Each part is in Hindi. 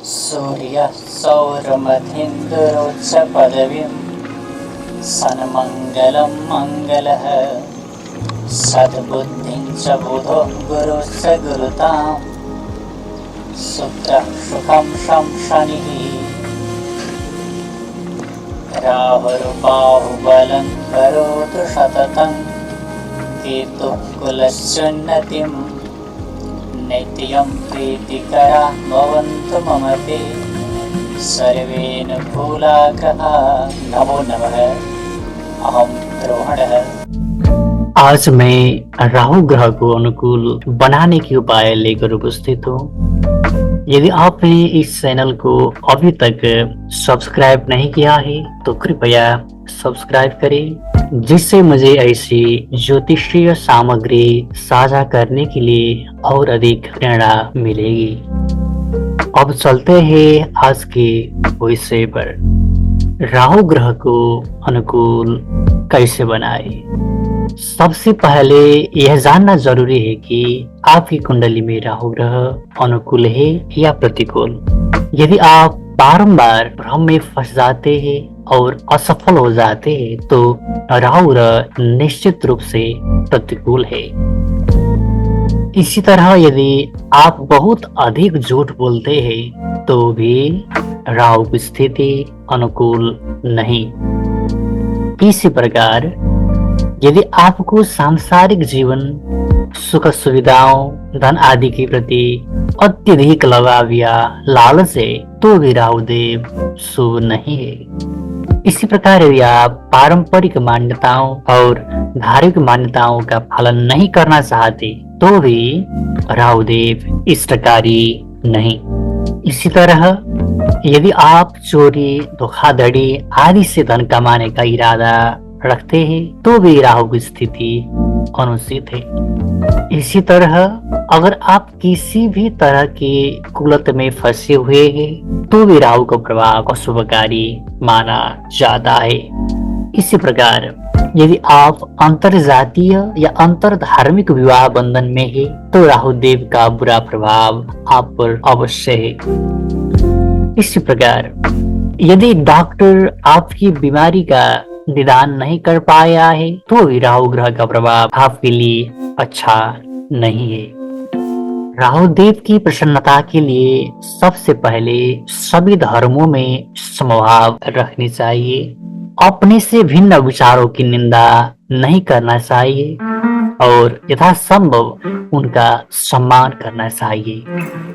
सूर्यः सौरमधीन्द्रोच्च पदवीं सन्मङ्गलं मङ्गलः सद्बुद्धिं च बुधो गुरुश्च गुरुतां शुक्रः सुखं शं शनिः राहुर्बाहुबलं करोतु सततं केतुः कुलस्योन्नतिं नित्यं प्रीतिकरा भवन्तु मम ते सर्वेऽनुकूलाः। नमो नमः। अहं रोहणः। आज मैं राहु ग्रह को अनुकूल बनाने के उपाय लेकर उपस्थित हूँ। यदि आपने इस चैनल को अभी तक सब्सक्राइब नहीं किया है तो कृपया सब्सक्राइब करें, जिससे मुझे ऐसी ज्योतिषीय सामग्री साझा करने के लिए और अधिक प्रेरणा मिलेगी। अब चलते हैं आज के विषय पर। राहु ग्रह को अनुकूल कैसे बनाए। सबसे पहले यह जानना जरूरी है कि आपकी कुंडली में राहु ग्रह अनुकूल है या प्रतिकूल। यदि आप बारंबार भ्रम में फंस जाते हैं और असफल हो जाते हैं तो राहु ग्रह निश्चित रूप से प्रतिकूल है। इसी तरह यदि आप बहुत अधिक झूठ बोलते हैं तो भी राहु की स्थिति अनुकूल नहीं। इसी प्रकार यदि आपको सांसारिक जीवन, सुख सुविधाओं, धन आदि के प्रति अत्यधिक लगाव या लालच है तो भी राहु देव शुभ नहीं है। इसी प्रकार यदि आप पारंपरिक मान्यताओं और धार्मिक मान्यताओं का पालन नहीं करना चाहते तो भी राहु देव इष्टकारी नहीं। इसी तरह यदि आप चोरी, धोखाधड़ी आदि से धन कमाने का इरादा रखते हैं तो भी राहु की स्थिति अनुचित है। इसी तरह अगर आप किसी भी तरह के कुलत में फंसे हुए हैं तो भी राहु का प्रभाव अशुभकारी माना जाता है। इसी प्रकार यदि आप अंतर जातीय या अंतर धार्मिक विवाह बंधन में है तो राहु देव का बुरा प्रभाव आप पर अवश्य है। इसी प्रकार यदि डॉक्टर आपकी बीमारी का निदान नहीं कर पाया है तो भी राहु ग्रह का प्रभाव आपके लिए अच्छा नहीं है। राहु देव की प्रसन्नता के लिए सबसे पहले सभी धर्मों में समभाव रखनी चाहिए। अपने से भिन्न विचारों की निंदा नहीं करना चाहिए और यथासंभव उनका सम्मान करना चाहिए।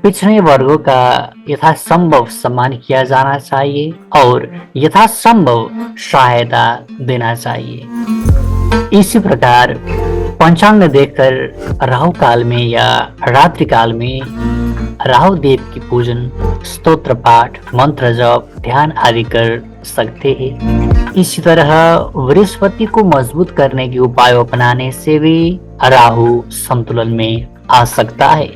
पिछड़े वर्गों का यथासंभव सम्मान किया जाना चाहिए और यथासंभव सहायता देना चाहिए। इसी प्रकार पंचांग देखकर राहु काल में या रात्रि काल में राहु देव की पूजन, स्तोत्र पाठ, मंत्र जप, ध्यान आदि कर सकते हैं। इसी तरह बृहस्पति को मजबूत करने के उपाय अपनाने से भी राहु संतुलन में आ सकता है,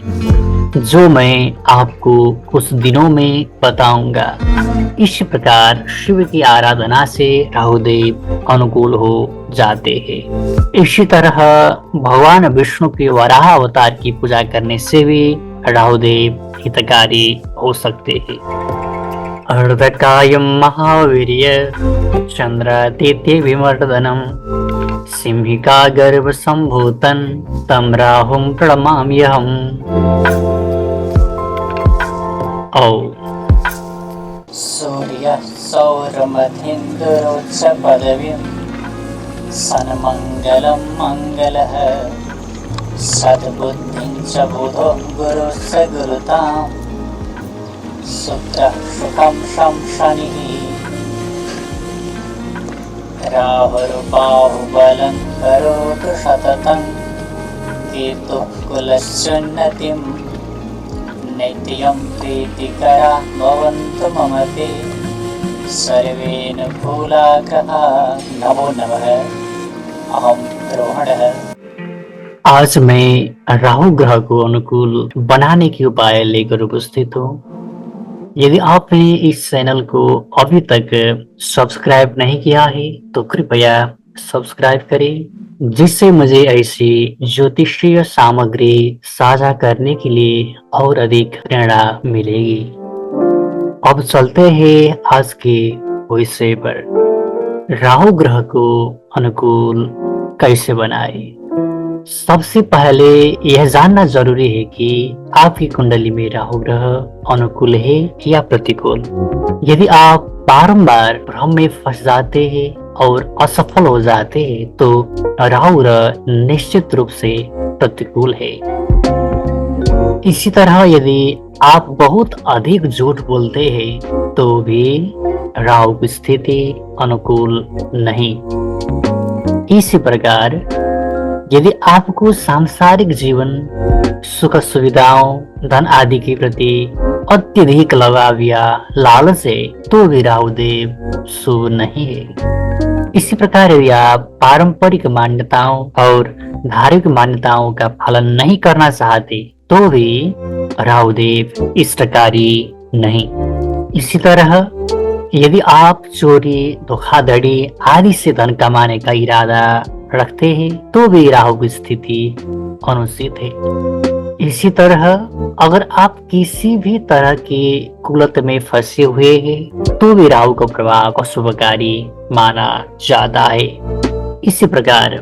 जो मैं आपको कुछ दिनों में बताऊंगा। इसी प्रकार शिव की आराधना से राहु देव अनुकूल हो जाते हैं। इसी तरह भगवान विष्णु के वराह अवतार की पूजा करने से भी राहु देव हितकारी हो सकते हैं। अर्धकायं महावीर्य चंद्रादित्य विमर्दनम सिंहिका गर्भ संभूतं तं राहुं प्रणमाम्यहम्। ॐ सूर्यः सौरमधीन्द्रोच्च पदवीं सन्मङ्गलं मङ्गलः सद्बुद्धिं च बुधो गुरुश्च गुरुतां शुक्रः सुखं शं शनिः राहुर्बाहुबलं करोतु सततं केतुः कुलस्योन्नतिं नित्यं प्रीतिकरा भवन्तु मम ते सर्वेऽनुकूलाः। नमो नमः। अहं रोहणः। आज मैं राहु ग्रह को अनुकूल बनाने के उपाय लेकर उपस्थित हूँ। यदि आपने इस चैनल को अभी तक सब्सक्राइब नहीं किया है तो कृपया सब्सक्राइब करें, जिससे मुझे ऐसी ज्योतिषीय सामग्री साझा करने के लिए और अधिक प्रेरणा मिलेगी। अब चलते हैं आज के विषय पर। राहु ग्रह को अनुकूल कैसे बनाए। सबसे पहले यह जानना जरूरी है कि आपकी कुंडली में राहु ग्रह अनुकूल है या प्रतिकूल। यदि आप बारंबार भ्रम में फंस जाते हैं और असफल हो जाते हैं तो राहु ग्रह निश्चित रूप से प्रतिकूल है। इसी तरह यदि आप बहुत अधिक झूठ बोलते हैं तो भी राहु की स्थिति अनुकूल नहीं। इसी प्रकार यदि आपको सांसारिक जीवन, सुख सुविधाओं, धन आदि के प्रति अत्यधिक लगाव या लालच है तो भी राहु देव शुभ नहीं है। इसी प्रकार यदि आप पारंपरिक मान्यताओं और धार्मिक मान्यताओं का पालन नहीं करना चाहते तो भी राहु देव इष्टकारी नहीं। इसी तरह यदि आप चोरी, धोखाधड़ी आदि से धन कमाने का इरादा रखते हैं तो भी राहु की स्थिति अनुचित है। इसी तरह अगर आप किसी भी तरह की कुलत में फंसे हुए हैं तो भी राहु का प्रभाव अशुभकारी माना जाता है। इसी प्रकार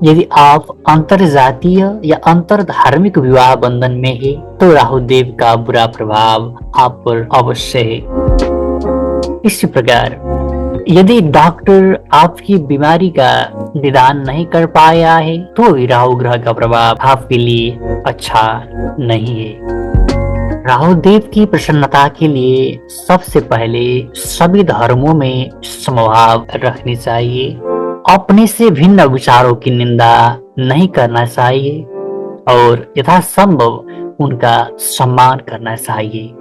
यदि आप अंतर जातीय या अंतर धार्मिक विवाह बंधन में है तो राहु देव का बुरा प्रभाव आप पर अवश्य है। इसी प्रकार यदि डॉक्टर आपकी बीमारी का निदान नहीं कर पाया है तो भी राहु ग्रह का प्रभाव आपके लिए अच्छा नहीं है। राहु देव की प्रसन्नता के लिए सबसे पहले सभी धर्मों में समभाव रखनी चाहिए। अपने से भिन्न विचारों की निंदा नहीं करना चाहिए और यथासंभव उनका सम्मान करना चाहिए।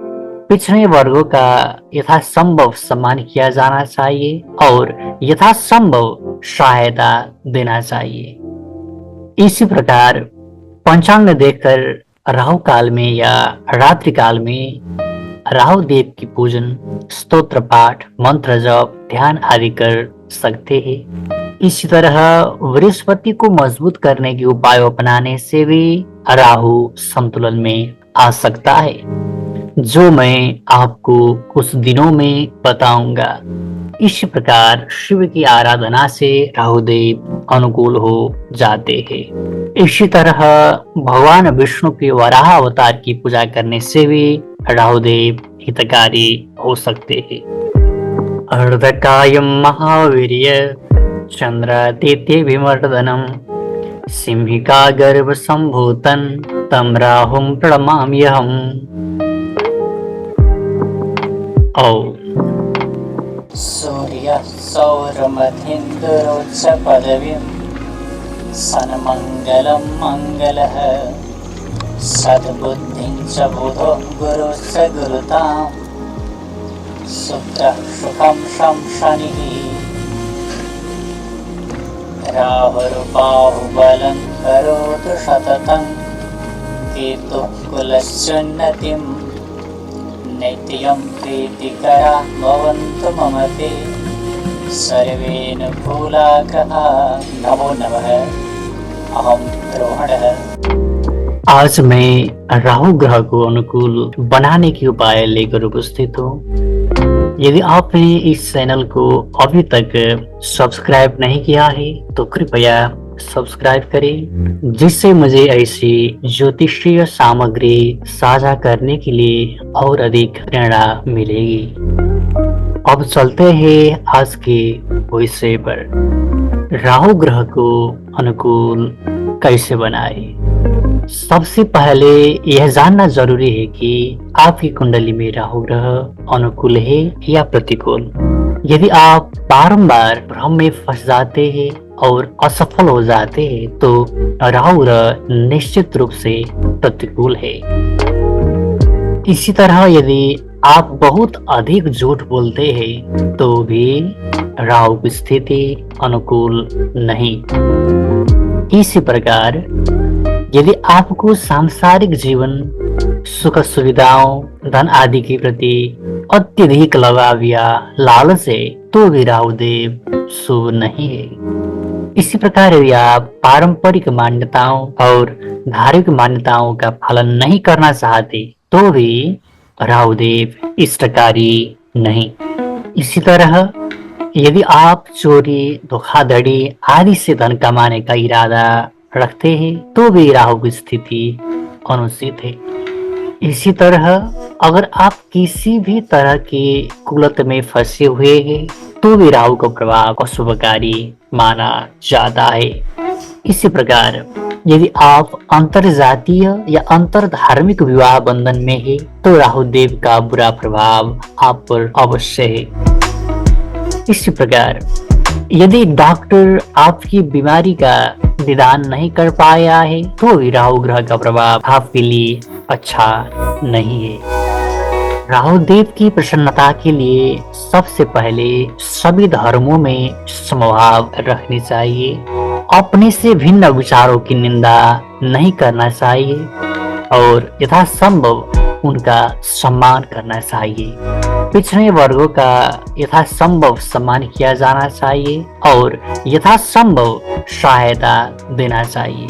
पिछड़े वर्गों का यथासंभव सम्मान किया जाना चाहिए और यथासंभव सहायता देना चाहिए। इसी प्रकार पंचांग देखकर राहु काल में या रात्रि काल में राहु देव की पूजन, स्तोत्र पाठ, मंत्र जप, ध्यान आदि कर सकते हैं। इसी तरह बृहस्पति को मजबूत करने के उपाय अपनाने से भी राहु संतुलन में आ सकता है, जो मैं आपको कुछ दिनों में बताऊंगा। इस प्रकार शिव की आराधना से राहु देव अनुकूल हो जाते हैं। इसी तरह भगवान विष्णु के वराह अवतार की पूजा करने से भी राहु देव हितकारी हो सकते हैं। अर्धकायम महावीर्य चंद्रादित्य विमर्दनम सिंहिका गर्भ संभूतन तम राहुम प्रणमाम्यहम्। सूर्यः सौरमधीन्द्रोच्च पदवीं सन्मङ्गलं मङ्गलः सद्बुद्धिं च बुधो गुरुश्च गुरुतां शुक्रः सुखं शं शनिः राहुर्बाहुबलं करोतु सततं केतुः कुलस्योन्नतिं नित्यं प्रीतिकरा भवन्तु मम ते सर्वेऽनुकूलाग्रहा। नमो नमः। अहं रोहणः। आज मैं राहु ग्रह को अनुकूल बनाने के उपाय लेकर उपस्थित हूँ। यदि आपने इस चैनल को अभी तक सब्सक्राइब नहीं किया है तो कृपया सब्सक्राइब करें, जिससे मुझे ऐसी ज्योतिषीय सामग्री साझा करने के लिए और अधिक प्रेरणा मिलेगी। अब चलते हैं आज के विषय पर। राहु ग्रह को अनुकूल कैसे बनाए। सबसे पहले यह जानना जरूरी है कि आपकी कुंडली में राहु ग्रह अनुकूल है या प्रतिकूल। यदि आप बारंबार भ्रम में फंस जाते हैं और असफल हो जाते हैं तो राहु ग्रह निश्चित रूप से प्रतिकूल है। इसी तरह यदि आप बहुत अधिक झूठ बोलते हैं तो भी राहु की स्थिति अनुकूल नहीं। इसी प्रकार यदि आपको सांसारिक जीवन, सुख सुविधाओं, धन आदि के प्रति अत्यधिक लगाव या लालच है तो भी राहु देव शुभ नहीं है। इसी प्रकार यदि आप पारंपरिक मान्यताओं और धार्मिक मान्यताओं का पालन नहीं करना चाहते तो भी राहु देव इष्टकारी नहीं। इसी तरह यदि आप चोरी, धोखाधड़ी आदि से धन कमाने का इरादा रखते हैं तो भी राहु की स्थिति अनुचित है। इसी तरह अगर आप किसी भी तरह की कुलत में फंसे हुए हैं तो भी राहु का प्रभाव अशुभकारी माना जाता है। इसी प्रकार यदि आप अंतर जातीय या अंतर धार्मिक विवाह बंधन में है तो राहु देव का बुरा प्रभाव आप पर अवश्य है। इसी प्रकार यदि डॉक्टर आपकी बीमारी का निदान नहीं कर पाया है तो भी राहु ग्रह का प्रभाव आपके लिए अच्छा नहीं है। राहु देव की प्रसन्नता के लिए सबसे पहले सभी धर्मों में समभाव रखनी चाहिए। अपने से भिन्न विचारों की निंदा नहीं करना चाहिए और यथासंभव उनका सम्मान करना चाहिए। पिछड़े वर्गों का यथासंभव सम्मान किया जाना चाहिए और यथासंभव सहायता देना चाहिए।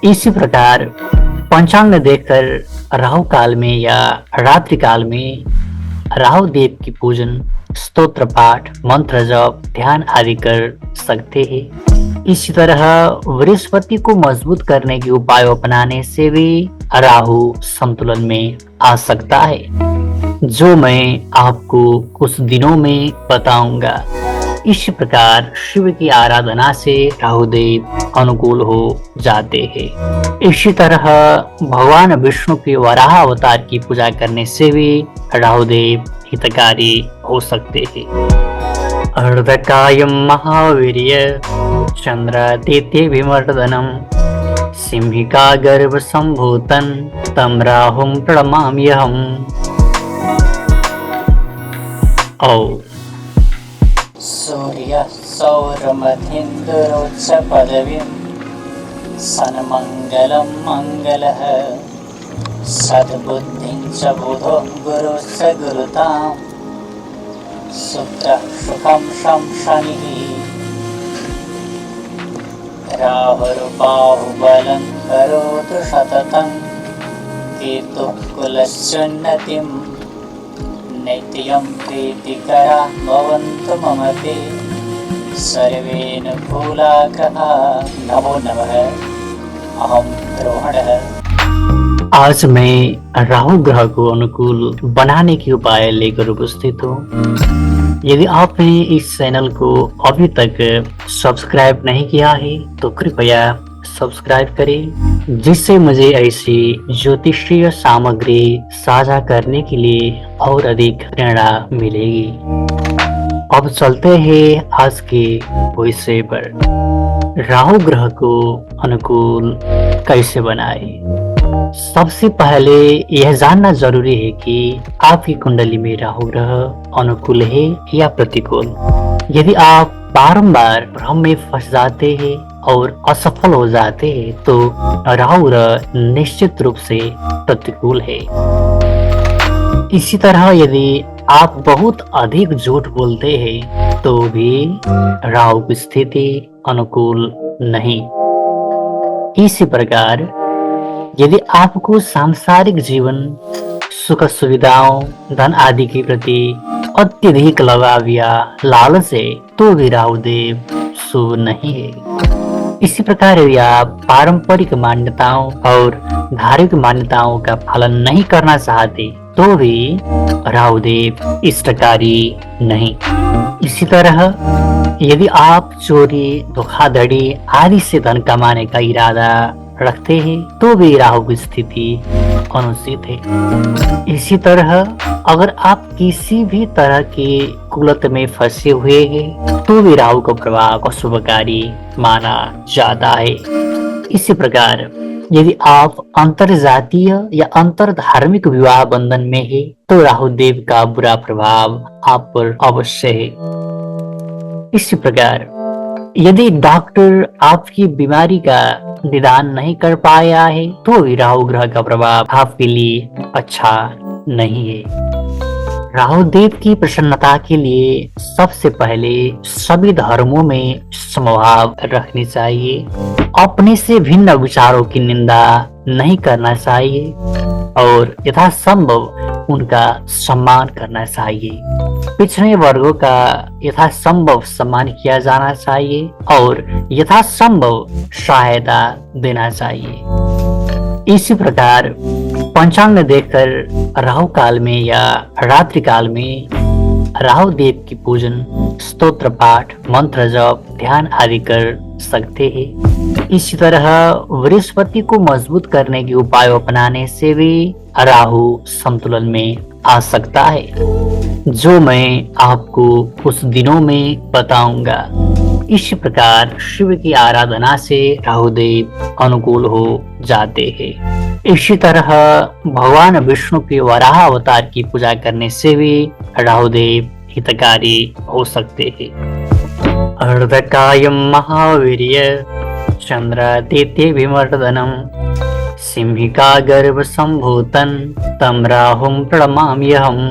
इसी प्रकार पंचांग देखकर राहु काल में या रात्रि काल में राहु देव की पूजन, स्तोत्र पाठ, मंत्र जप, ध्यान आदि कर सकते हैं। इसी तरह बृहस्पति को मजबूत करने के उपाय अपनाने से भी राहु संतुलन में आ सकता है, जो मैं आपको कुछ दिनों में बताऊंगा। इसी प्रकार शिव की आराधना से राहु देव अनुकूल हो जाते हैं। इसी तरह भगवान विष्णु के वराह अवतार की पूजा करने से भी राहु देव हितकारी हो सकते हैं। अर्धकायं महावीर्य चंद्रादित्य विमर्दनम सिंहिका गर्भ संभूतं तं राहुं प्रणमाम्यहम्। सूर्य सौरमधीन्द्रोच्च पदवीं सन्मङ्गलं मङ्गलः सद्बुद्धिं च बुधो गुरुश्च गुरुतां शुक्रः सुखं शं शनिः राहुर्बाहुबलं करोतु सततं केतुः कुलस्योन्नतिं नित्यं प्रीतिकरा भवन्तु मम ते सर्वेऽनुकूलाग्रहा। नमो नमः। अहं रोहणः। आज मैं राहु ग्रह को अनुकूल बनाने के उपाय लेकर उपस्थित हूँ। यदि आपने इस चैनल को अभी तक सब्सक्राइब नहीं किया है तो कृपया सब्सक्राइब करें, जिससे मुझे ऐसी ज्योतिषीय सामग्री साझा करने के लिए और अधिक प्रेरणा मिलेगी। अब चलते हैं आज के विषय पर। राहु ग्रह को अनुकूल कैसे बनाए। सबसे पहले यह जानना जरूरी है कि आपकी कुंडली में राहु ग्रह अनुकूल है या प्रतिकूल। यदि आप बारंबार भ्रम में फंस जाते हैं और असफल हो जाते हैं तो राहु ग्रह निश्चित रूप से प्रतिकूल है। इसी तरह यदि आप बहुत अधिक झूठ बोलते हैं तो भी राहु की स्थिति अनुकूल नहीं। इसी प्रकार यदि आपको सांसारिक जीवन, सुख सुविधाओं, धन आदि के प्रति अत्यधिक लगाव या लालच है तो भी राहु देव शुभ नहीं है। इसी प्रकार यदि आप पारंपरिक मान्यताओं और धार्मिक मान्यताओं का पालन नहीं करना चाहते तो भी राहु देव इष्टकारी नहीं। इसी तरह यदि आप चोरी, धोखाधड़ी आदि से धन कमाने का इरादा रखते हैं तो भी राहु की स्थिति अनुचित है। इसी तरह अगर आप किसी भी तरह की कुलत में फंसे हुए हैं तो भी राहु का प्रभाव अशुभकारी माना जाता है। इसी प्रकार यदि आप अंतर जातीय या अंतर धार्मिक विवाह बंधन में है तो राहु देव का बुरा प्रभाव आप पर अवश्य है। इसी प्रकार यदि डॉक्टर आपकी बीमारी का निदान नहीं कर पाया है तो भी राहु ग्रह का प्रभाव आपके लिए अच्छा नहीं है। राहु देव की प्रसन्नता के लिए सबसे पहले सभी धर्मों में समभाव रखनी चाहिए। अपने से भिन्न विचारों की निंदा नहीं करना चाहिए और यथासंभव उनका सम्मान करना चाहिए। पिछड़े वर्गों का यथासंभव सम्मान किया जाना चाहिए और यथासंभव सहायता देना चाहिए। इसी प्रकार पंचांग देखकर राहु काल में या रात्रि काल में राहु देव की पूजन, स्तोत्र पाठ, मंत्र जप, ध्यान आदि कर सकते हैं। इसी तरह बृहस्पति को मजबूत करने के उपाय अपनाने से भी राहु संतुलन में आ सकता है, जो मैं आपको कुछ दिनों में बताऊंगा। इसी प्रकार शिव की आराधना से राहुदेव अनुकूल हो जाते हैं। इसी तरह भगवान विष्णु के वराह अवतार की पूजा करने से भी राहुदेव हितकारी हो सकते हैं। अर्धकायं महावीर्य चंद्रादित्य विमर्दनम सिंहिका गर्भ संभूतं तं राहुं प्रणमाम्यहम्।